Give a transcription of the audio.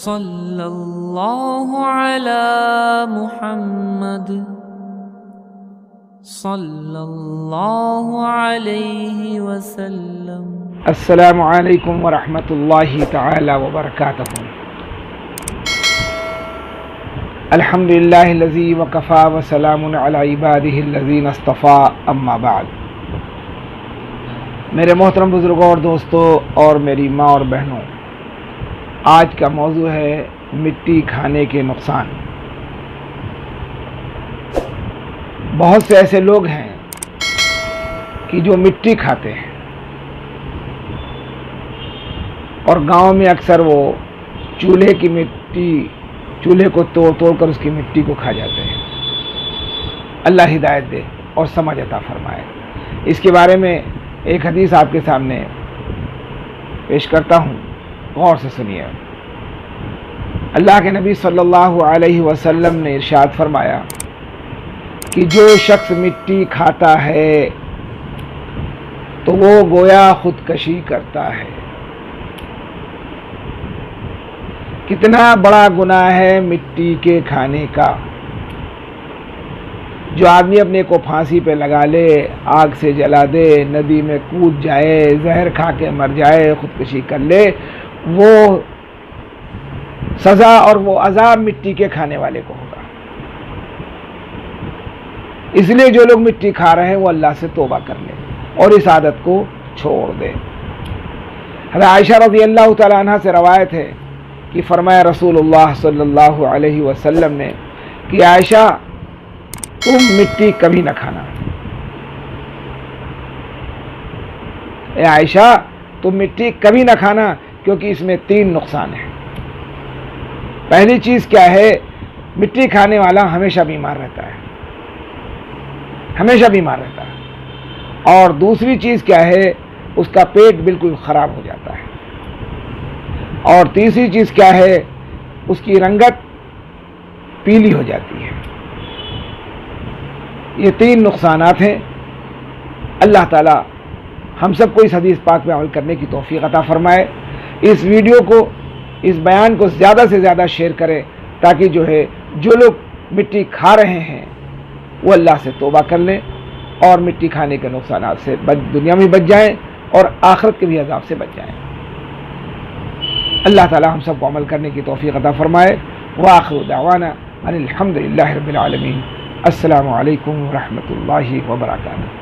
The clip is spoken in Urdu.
صلی اللہ علی محمد صلی اللہ علیہ وسلم۔ السلام علیکم ورحمۃ اللہ تعالی وبرکاتہ۔ الحمدللہ الذی وکفی وسلام علی عبادہ الذین اصطفی، اما بعد۔ میرے محترم بزرگوں اور دوستوں اور میری ماں اور بہنوں، آج کا موضوع ہے مٹی کھانے کے نقصان۔ بہت سے ایسے لوگ ہیں کہ جو مٹی کھاتے ہیں، اور گاؤں میں اکثر وہ چولہے کو توڑ کر اس کی مٹی کو کھا جاتے ہیں۔ اللہ ہدایت دے اور سمجھ عطا فرمائے۔ اس کے بارے میں ایک حدیث آپ کے سامنے پیش کرتا ہوں، غور سے سنیے۔ اللہ کے نبی صلی اللہ علیہ وسلم نے ارشاد فرمایا کہ جو شخص مٹی کھاتا ہے تو وہ گویا خودکشی کرتا ہے۔ کتنا بڑا گناہ ہے مٹی کے کھانے کا۔ جو آدمی اپنے کو پھانسی پہ لگا لے، آگ سے جلا دے، ندی میں کود جائے، زہر کھا کے مر جائے، خودکشی کر لے، وہ سزا اور وہ عذاب مٹی کے کھانے والے کو ہوگا۔ اس لیے جو لوگ مٹی کھا رہے ہیں وہ اللہ سے توبہ کر لیں اور اس عادت کو چھوڑ دیں۔ حضرت عائشہ رضی اللہ تعالیٰ عنہ سے روایت ہے کہ فرمایا رسول اللہ صلی اللہ علیہ وسلم نے کہ عائشہ، تم مٹی کبھی نہ کھانا۔ اے عائشہ، تم مٹی کبھی نہ کھانا، کیونکہ اس میں 3 نقصان ہیں۔ پہلی چیز کیا ہے؟ مٹی کھانے والا ہمیشہ بیمار رہتا ہے، ہمیشہ بیمار رہتا ہے۔ اور دوسری چیز کیا ہے؟ اس کا پیٹ بالکل خراب ہو جاتا ہے۔ اور تیسری چیز کیا ہے؟ اس کی رنگت پیلی ہو جاتی ہے۔ یہ 3 نقصانات ہیں۔ اللہ تعالی ہم سب کو اس حدیث پاک پہ عمل کرنے کی توفیق عطا فرمائے۔ اس ویڈیو کو، اس بیان کو زیادہ سے زیادہ شیئر کریں، تاکہ جو لوگ مٹی کھا رہے ہیں وہ اللہ سے توبہ کر لیں اور مٹی کھانے کے نقصانات سے دنیا میں بچ جائیں اور آخرت کے بھی عذاب سے بچ جائیں۔ اللہ تعالی ہم سب کو عمل کرنے کی توفیق عطا فرمائے۔ وآخر دعوانا ان الحمد للہ رب العالمین۔ السلام علیکم ورحمۃ اللہ وبرکاتہ۔